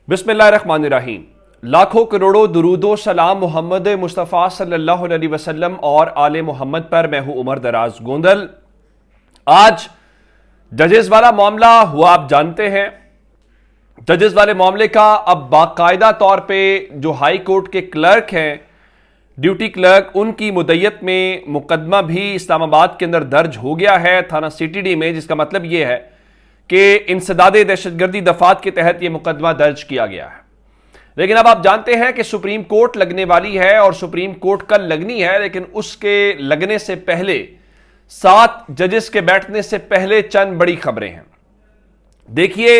बिस्मिल्लाहिर्रहमानिर्रहीम। लाखों करोड़ों दुरूदो सलाम मोहम्मद मुस्तफ़ा सल्लल्लाहु अलैहि वसल्लम और आले मोहम्मद पर। मैं हूं उमर दराज गोंदल। आज जजेस वाला मामला हुआ, आप जानते हैं। जजेस वाले मामले का अब बाकायदा तौर पे जो हाई कोर्ट के क्लर्क हैं, ड्यूटी क्लर्क, उनकी मुद्दत में मुकदमा भी इस्लामाबाद के अंदर दर्ज हो गया है थाना सीटीडी में, जिसका मतलब यह है कि इंसदादे दहशतगर्दी दफात के तहत यह मुकदमा दर्ज किया गया है। लेकिन अब आप जानते हैं कि सुप्रीम कोर्ट लगने वाली है और सुप्रीम कोर्ट कल लगनी है, लेकिन उसके लगने से पहले 7 जजेस के बैठने से पहले चंद बड़ी खबरें हैं। देखिए,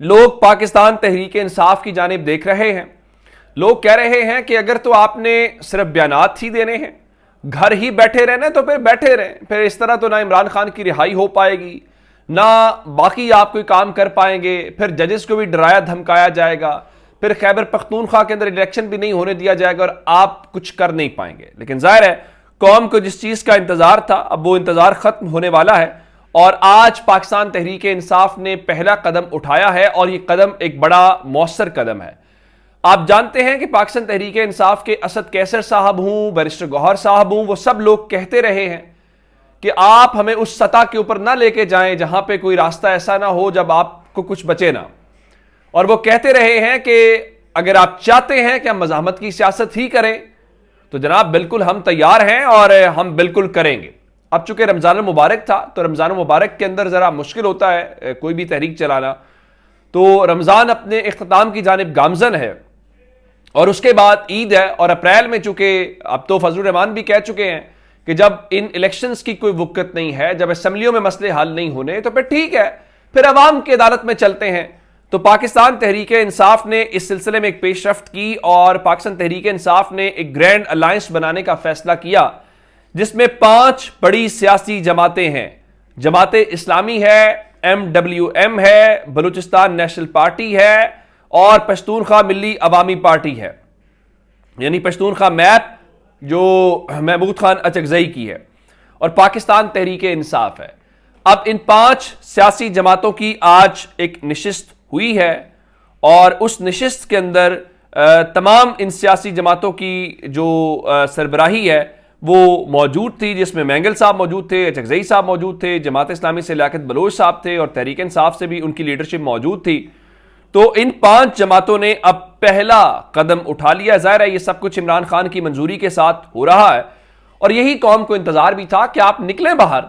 लोग पाकिस्तान तहरीक इंसाफ की जानिब देख रहे हैं। लोग कह रहे हैं कि अगर तो आपने सिर्फ बयानात ही देने हैं, घर ही बैठे रहना, तो फिर बैठे रहें। फिर इस तरह तो ना इमरान खान की रिहाई हो पाएगी, ना बाकी आप कोई काम कर पाएंगे। फिर जजेस को भी डराया धमकाया जाएगा, फिर खैबर पख्तूनख्वा के अंदर इलेक्शन भी नहीं होने दिया जाएगा और आप कुछ कर नहीं पाएंगे। लेकिन जाहिर है, कौम को जिस चीज का इंतजार था, अब वो इंतजार खत्म होने वाला है और आज पाकिस्तान तहरीक इंसाफ ने पहला कदम उठाया है और ये कदम एक बड़ा मौसर कदम है। आप जानते हैं कि पाकिस्तान तहरीक इंसाफ के असद कैसर साहब हूं, बैरिस्टर गौहर साहब हूं, वो सब लोग कहते रहे हैं कि आप हमें उस सतह के ऊपर ना लेके जाएं जहां पे कोई रास्ता ऐसा ना हो जब आपको कुछ बचे ना। और वो कहते रहे हैं कि अगर आप चाहते हैं कि हम मज़ाहमत की सियासत ही करें तो जनाब बिल्कुल हम तैयार हैं और हम बिल्कुल करेंगे। अब चूंकि रमज़ान मुबारक था, तो रमज़ान मुबारक के अंदर ज़रा मुश्किल होता है कोई भी तहरीक चलाना। तो रमज़ान अपने इख्तिताम की जानिब गामजन है और उसके बाद ईद है, और अप्रैल में चूंकि अब तो फजलुर रहमान भी कह चुके हैं कि जब इन इलेक्शंस की कोई वक़्त नहीं है, जब असम्बलियों में मसले हल नहीं होने, तो फिर ठीक है, फिर अवाम की अदालत में चलते हैं। तो पाकिस्तान तहरीक इंसाफ ने इस सिलसिले में एक पेशरफ्त की और पाकिस्तान तहरीक इंसाफ ने एक ग्रैंड अलायंस बनाने का फैसला किया, जिसमें 5 बड़ी सियासी जमातें हैं। जमात इस्लामी है, MWM है, बलूचिस्तान नेशनल पार्टी है और पश्तूनख्वा मिल्ली अवामी पार्टी है, यानी पश्तूनख्वा मैप जो महमूद खान अचकजई की है, और पाकिस्तान तहरीक इंसाफ है। अब इन 5 सियासी जमातों की आज एक नशिस्त हुई है और उस नशिस्त के अंदर तमाम इन सियासी जमातों की जो सरबराही है वो मौजूद थी, जिसमें मैंगल साहब मौजूद थे, अचकजई साहब मौजूद थे, जमात इस्लामी से लियाकत बलोच साहब थे और तहरीक इंसाफ से भी उनकी लीडरशिप मौजूद थी। तो इन 5 जमातों ने अब पहला कदम उठा लिया। जाहिर है, ये सब कुछ इमरान खान की मंजूरी के साथ हो रहा है और यही कौम को इंतजार भी था कि आप निकलें बाहर,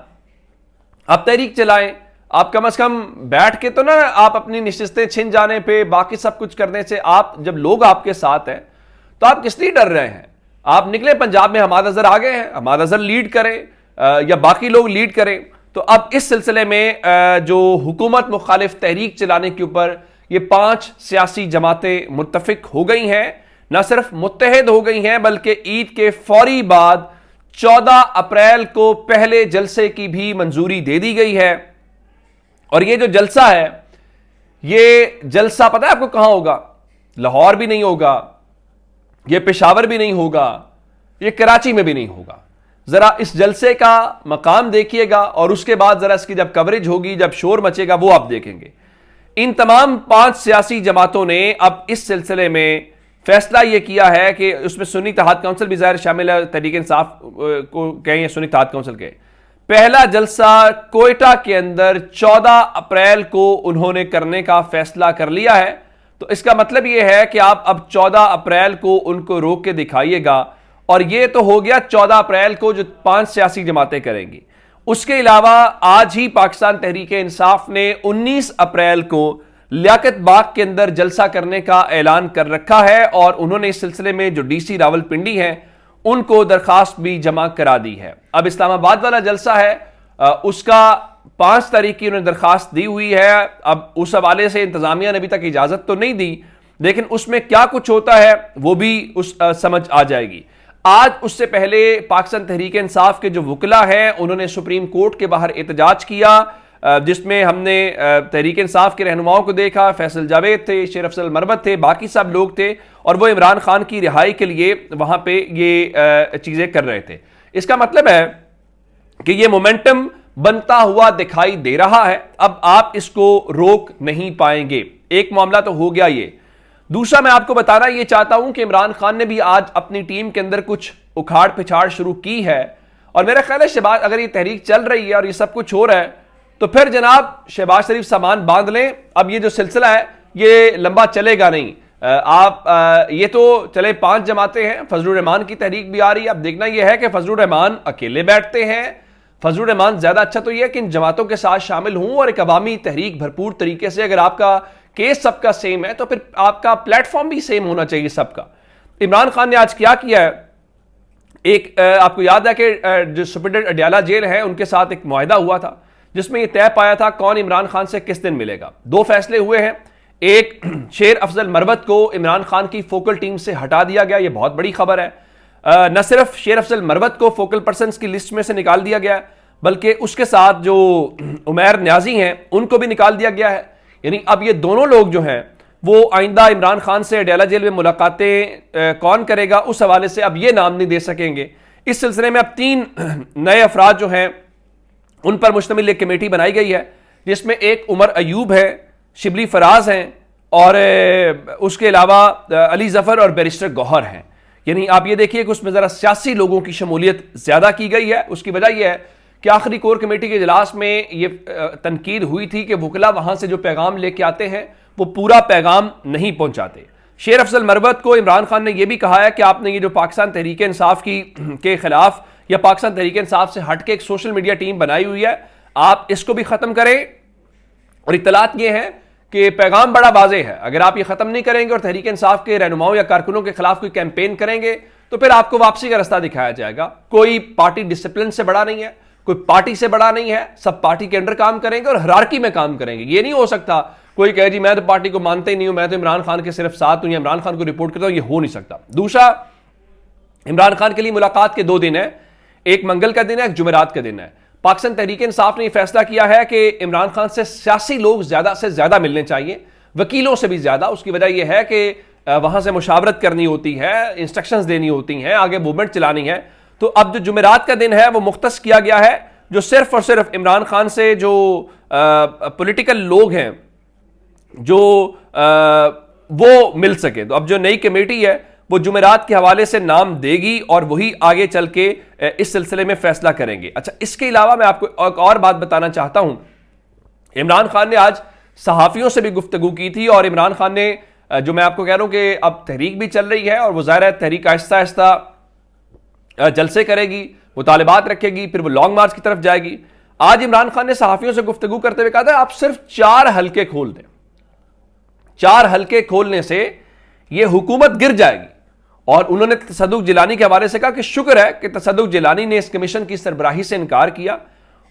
आप तहरीक चलाएं। आप कम से कम बैठ के तो ना आप अपनी निश्चितें छिन जाने पे, बाकी सब कुछ करने से, आप जब लोग आपके साथ हैं तो आप किस लिए डर रहे हैं? आप निकले, पंजाब में हमाद अजहर आ गए हैं, हमाद अजहर लीड करें या बाकी लोग लीड करें। तो अब इस सिलसिले में जो हुकूमत मुखालिफ तहरीक चलाने के ऊपर ये 5 सियासी जमातें मुत्तफिक हो गई हैं। न सिर्फ मुत्तहिद हो गई हैं, बल्कि ईद के फौरी बाद 14 अप्रैल को पहले जलसे की भी मंजूरी दे दी गई है। और ये जो जलसा है, ये जलसा पता है आपको कहां होगा? लाहौर भी नहीं होगा, ये पेशावर भी नहीं होगा, ये कराची में भी नहीं होगा। जरा इस जलसे का मकाम देखिएगा और उसके बाद जरा इसकी जब कवरेज होगी, जब शोर मचेगा, वो आप देखेंगे। इन तमाम 5 सियासी जमातों ने अब इस सिलसिले में फैसला यह किया है कि उसमें सुन्नी इत्तेहाद काउंसिल भी ज़ाहिर शामिल है, तहरीक इंसाफ को कहें या सुन्नी इत्तेहाद काउंसिल के। पहला जलसा कोयटा के अंदर 14 अप्रैल को उन्होंने करने का फैसला कर लिया है। तो इसका मतलब यह है कि आप अब 14 अप्रैल को उनको रोक के दिखाइएगा। और यह तो हो गया 14 अप्रैल को जो 5 सियासी जमातें करेंगी। उसके अलावा आज ही पाकिस्तान तहरीक इंसाफ ने 19 अप्रैल को लियाकत बाग के अंदर जलसा करने का ऐलान कर रखा है और उन्होंने इस सिलसिले में जो DC रावलपिंडी हैं उनको दरखास्त भी जमा करा दी है। अब इस्लामाबाद वाला जलसा है, उसका 5 तारीख की उन्होंने दरखास्त दी हुई है। अब उस हवाले से इंतजामिया ने अभी तक इजाजत तो नहीं दी, लेकिन उसमें क्या कुछ होता है वो भी समझ आ जाएगी। आज उससे पहले पाकिस्तान तहरीक इंसाफ के जो वकला हैं उन्होंने सुप्रीम कोर्ट के बाहर एहतजाज किया, जिसमें हमने तहरीक इंसाफ के रहनुमाओं को देखा। फैसल जावेद थे, शेर अफजल मरबत थे, बाकी सब लोग थे और वो इमरान खान की रिहाई के लिए वहां पे ये चीजें कर रहे थे। इसका मतलब है कि ये मोमेंटम बनता हुआ दिखाई दे रहा है। अब आप इसको रोक नहीं पाएंगे। एक मामला तो हो गया ये, दूसरा, मैं आपको बताना ये चाहता हूं कि इमरान खान ने भी आज अपनी टीम के अंदर कुछ उखाड़ पिछाड़ शुरू की है, और मेरा ख्याल है शहबाज, अगर ये तहरीक चल रही है और ये सब कुछ हो रहा है तो फिर जनाब शहबाज शरीफ सामान बांध लें। अब ये जो सिलसिला है ये लंबा चलेगा नहीं। ये तो चले 5 जमातें हैं, फजलुर रहमान की तहरीक भी आ रही है। अब देखना यह है कि फजलुर रहमान अकेले बैठते हैं। फजलुर रहमान ज्यादा अच्छा तो यह है कि इन जमातों के साथ शामिल हूं और एक अवामी तहरीक भरपूर तरीके से, अगर आपका केस सबका सेम है तो फिर आपका प्लेटफॉर्म भी सेम होना चाहिए सबका। इमरान खान ने आज क्या किया है, एक आपको याद है कि जो सुप्रिटेंडेंट अडयाला जेल है उनके साथ एक मुआहिदा हुआ था जिसमें यह तय पाया था कौन इमरान खान से किस दिन मिलेगा। 2 फैसले हुए हैं। एक, शेर अफजल मरवत को इमरान खान की फोकल टीम से हटा दिया गया, यह बहुत बड़ी खबर है। न सिर्फ शेर अफजल मरवत को फोकल पर्सन की लिस्ट में से निकाल दिया गया बल्कि उसके साथ जो उमैर न्याजी हैं उनको भी निकाल दिया गया है। यानी अब ये दोनों लोग जो हैं वो आइंदा इमरान खान से अडयाला जेल में मुलाकातें कौन करेगा उस हवाले से अब ये नाम नहीं दे सकेंगे। इस सिलसिले में अब 3 नए अफराद जो हैं उन पर मुश्तमिल एक कमेटी बनाई गई है जिसमें एक उमर अयूब है, शिबली फराज हैं और उसके अलावा अली जफर और बैरिस्टर गौहर हैं। यानी आप ये देखिए कि उसमें जरा सियासी लोगों की शमूलियत ज्यादा की गई है। उसकी वजह यह है कि आखिरी कोर कमेटी के इजलास में ये तनकीद हुई थी कि वकला वहां से जो पैगाम लेके आते हैं वो पूरा पैगाम नहीं पहुंचाते। शेर अफजल मरवत को इमरान खान ने यह भी कहा है कि आपने ये जो पाकिस्तान तहरीक इंसाफ के खिलाफ या पाकिस्तान तहरीक इंसाफ से हट के एक सोशल मीडिया टीम बनाई हुई है, आप इसको भी खत्म करें। और इत्तलात ये है कि पैगाम बड़ा वाज़े है, अगर आप ये खत्म नहीं करेंगे और तहरीक इंसाफ के रहनुमाओं या कारकुनों के खिलाफ कोई कैंपेन करेंगे तो फिर आपको वापसी का रास्ता दिखाया जाएगा। कोई पार्टी डिसिप्लिन से बड़ा नहीं है, कोई पार्टी से बड़ा नहीं है, सब पार्टी के अंडर काम करेंगे और हायरार्की में काम करेंगे। ये नहीं हो सकता कोई कहे जी मैं तो पार्टी को मानते ही नहीं हूं, मैं तो इमरान खान के सिर्फ साथ हूं या इमरान खान को रिपोर्ट करता हूं, ये हो नहीं सकता। दूसरा, इमरान खान के लिए मुलाकात के 2 दिन है, एक मंगल का दिन है, एक जुमेरात का दिन है। पाकिस्तान तहरीक इंसाफ ने यह फैसला किया है कि इमरान खान से सियासी लोग ज्यादा से ज्यादा मिलने चाहिए, वकीलों से भी ज्यादा। उसकी वजह यह है कि वहां से मुशावरत करनी होती है, इंस्ट्रक्शंस देनी होती हैं, आगे मूवमेंट चलानी है। तो अब जो जुमेरात का दिन है वो मुख्तस किया गया है जो सिर्फ और सिर्फ इमरान खान से जो पॉलिटिकल लोग हैं जो वो मिल सके। तो अब जो नई कमेटी है वो जुमेरात के हवाले से नाम देगी और वही आगे चल के इस सिलसिले में फैसला करेंगे। अच्छा, इसके अलावा मैं आपको एक और बात बताना चाहता हूं। इमरान खान ने आज सहाफियों से भी गुफ्तगू की थी और इमरान खान ने जो मैं आपको कह रहा हूं कि अब तहरीक भी चल रही है और वो ज़ाहिर है तहरीक आहिस्ता आहिस्ता जलसे करेगी, मुतालिबात रखेगी, फिर वो लॉन्ग मार्च की तरफ जाएगी। आज इमरान खान ने सहाफियों से गुफ्तगू करते हुए कहा था आप सिर्फ 4 हल्के खोल दें, 4 हल्के खोलने से ये हुकूमत गिर जाएगी। और उन्होंने तसद्दुक जिलानी के हवाले से कहा कि शुक्र है कि तसद्दुक जिलानी ने इस कमीशन की सरबराही से इनकार किया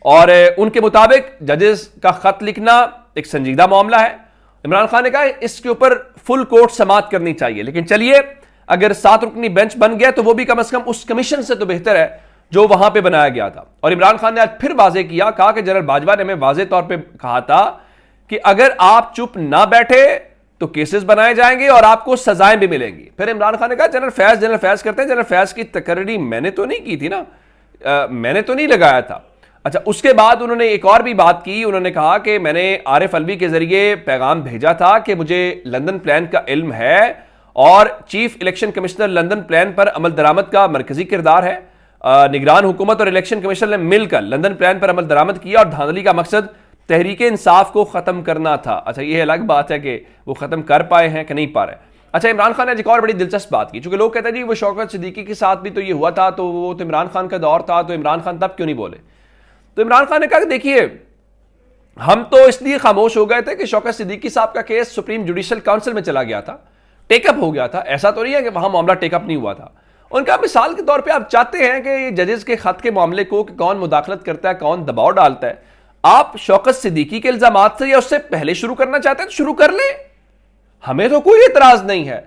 और उनके मुताबिक जजेस का खत लिखना एक संजीदा मामला है। इमरान खान ने कहा इसके ऊपर फुल कोर्ट समाअत करनी चाहिए, लेकिन चलिए अगर 7 रुकनी बेंच बन गया तो वो भी कम से कम उस कमीशन से तो बेहतर है जो वहां पे बनाया गया था। और इमरान खान ने आज फिर वाजे किया, कहा कि जनरल बाजवा ने हमें वाजे तौर पे कहा था कि अगर आप चुप ना बैठे तो केसेस बनाए जाएंगे और आपको सजाएं भी मिलेंगी। फिर इमरान खान ने कहा जनरल फैज करते हैं, जनरल फैज की तकर्री मैंने तो नहीं की थी ना, मैंने तो नहीं लगाया था। अच्छा, उसके बाद उन्होंने एक और भी बात की, उन्होंने कहा कि मैंने आरिफ अलवी के जरिए पैगाम भेजा था कि मुझे लंदन प्लान का इल्म है और chief election commissioner London plan पर अमल दरामद का मरकजी किरदार है। निगरान हुकूमत और इलेक्शन कमीशन ने मिलकर लंदन प्लान पर अमल दरामद किया और धांधली का मकसद तहरीक इंसाफ को खत्म करना था। अच्छा, यह अलग बात है कि वो खत्म कर पाए हैं कि नहीं पा रहे। अच्छा, इमरान खान ने एक और बड़ी दिलचस्प बात की, चूंकि लोग कहते हैं जी वो शौकत सिद्दीकी के साथ भी तो ये हुआ था, तो वो तो इमरान खान का दौर था, तो इमरान खान तब क्यों नहीं बोले। तो इमरान खान ने कहा कि देखिए हम तो इसलिए खामोश हो गए थे कि शौकत सिद्दीकी साहब का केस सुप्रीम जुडिशल काउंसिल में चला गया था, टेकअप हो गया था, ऐसा तो नहीं है कि वहां मामला टेकअप नहीं हुआ था। उनका मिसाल के तौर पे आप चाहते हैं कि जजेस के खत के मामले को कि कौन मुदाखलत करता है, कौन दबाव डालता है, आप शौकत सिद्दीकी के इल्जामात से या उससे पहले शुरू करना चाहते हैं तो शुरू कर लें, हमें तो कोई एतराज नहीं है,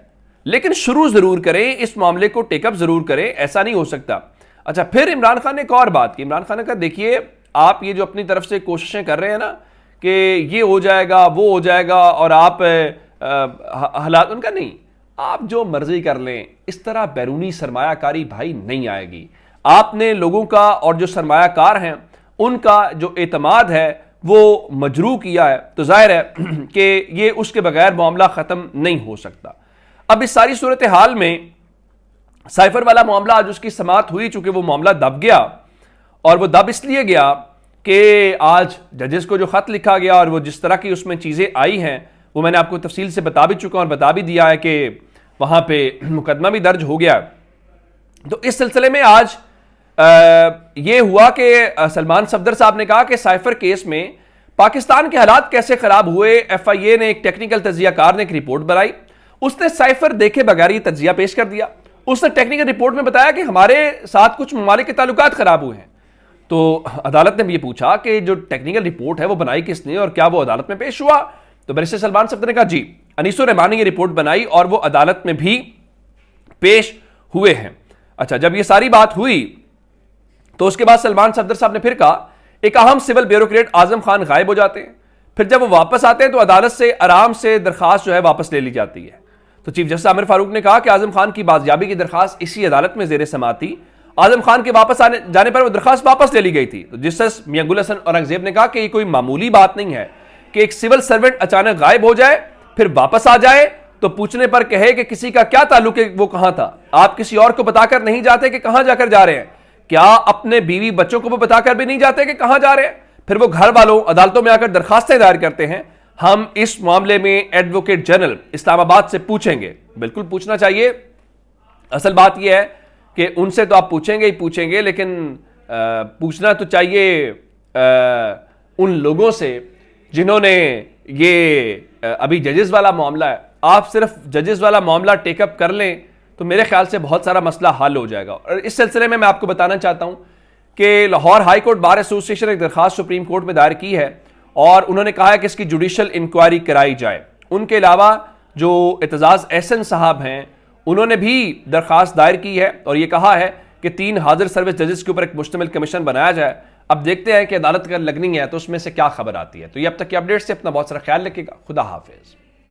लेकिन शुरू जरूर करें, इस मामले को टेकअप जरूर करें, ऐसा नहीं हो सकता। अच्छा, फिर इमरान खान ने एक और बात की, इमरान खान ने कहा देखिए आप ये जो अपनी तरफ से कोशिशें कर रहे हैं ना कि ये हो जाएगा वो हो जाएगा और आप हालात, उनका नहीं, आप जो मर्जी कर लें, इस तरह बैरूनी सरमायाकारी भाई नहीं आएगी। आपने लोगों का और जो सरमायाकार हैं उनका जो एतमाद है वो मजरू किया है, तो जाहिर है कि ये उसके बगैर मामला ख़त्म नहीं हो सकता। अब इस सारी सूरत हाल में साइफर वाला मामला आज उसकी समाअत हुई, चूंकि वो मामला दब गया, और वो दब इसलिए गया कि आज जजेस को जो खत लिखा गया और वो जिस तरह की उसमें चीजें आई हैं वो मैंने आपको तफसील से बता भी चुका और बता भी दिया है कि वहां पे मुकदमा भी दर्ज हो गया। तो इस सिलसिले में आज ये हुआ कि सलमान सफदर साहब ने कहा कि साइफर केस में पाकिस्तान के हालात कैसे खराब हुए। FIA ने एक टेक्निकल तज्जियाकार ने एक रिपोर्ट बनाई, उसने साइफर देखे बगैर ये तज्जिया पेश कर दिया। उसने टेक्निकल रिपोर्ट में बताया कि हमारे साथ कुछ ममालिक के ताल्लुकात खराब हुए हैं। तो अदालत ने भी ये पूछा कि जो टेक्निकल रिपोर्ट है वो बनाई किसने और क्या वो अदालत में पेश हुआ। तो बैरिस्टर सलमान सफदर ने कहा जी, अनीसुर रहमान ने ये रिपोर्ट बनाई और वो अदालत में भी पेश हुए हैं। अच्छा, जब ये सारी बात हुई तो उसके बाद सलमान सफदर साहब ने फिर कहा एक अहम सिविल ब्यूरोक्रेट आजम खान गायब हो जाते हैं, फिर जब वो वापस आते हैं तो अदालत से आराम से दरखास्त जो है वापस ले ली जाती है। तो चीफ जस्टिस आमिर फारूक ने कहा कि आजम खान की बाजियाबी की दरखास्त इसी अदालत में जेर समाअत थी, आजम खान के वापस आने जाने पर वो दरखास्त वापस ले ली गई थी। तो जस्टिस मियां गुल हसन औरंगजेब ने कहा कि ये कोई मामूली बात नहीं है कि एक सिविल सर्वेंट अचानक गायब हो जाए फिर वापस आ जाए तो पूछने पर कहे कि किसी का क्या ताल्लुक है, वो कहां था। आप किसी और को बताकर नहीं जाते कि कहां जाकर जा रहे हैं, क्या अपने बीवी बच्चों को भी बताकर भी नहीं जाते कि कहां जा रहे हैं। फिर वो घर वालों अदालतों में आकर दरखास्तें दायर करते हैं। हम इस मामले में एडवोकेट जनरल इस्लामाबाद से पूछेंगे, बिल्कुल पूछना चाहिए। असल बात यह है कि उनसे तो आप पूछेंगे ही पूछेंगे, लेकिन पूछना तो चाहिए उन लोगों से जिन्होंने ये अभी जजेस वाला मामला है। आप सिर्फ जजेस वाला मामला टेकअप कर लें तो मेरे ख्याल से बहुत सारा मसला हल हो जाएगा। और इस सिलसिले में मैं आपको बताना चाहता हूं कि Lahore high court bar association ने एक दरखास्त सुप्रीम कोर्ट में दायर की है और उन्होंने कहा है कि इसकी जुडिशल इंक्वायरी कराई जाए। उनके अलावा जो एतजाज एहसन साहब हैं उन्होंने भी दरखास्त दायर की है और यह कहा है कि 3 हाजिर सर्विस जजेस के ऊपर एक मुश्तमिल कमीशन बनाया जाए। अब देखते हैं कि अदालत अगर लगनी है तो उसमें से क्या खबर आती है। तो ये अब तक की अपडेट से अपना बहुत सारा ख्याल रखिएगा। खुदा हाफिज।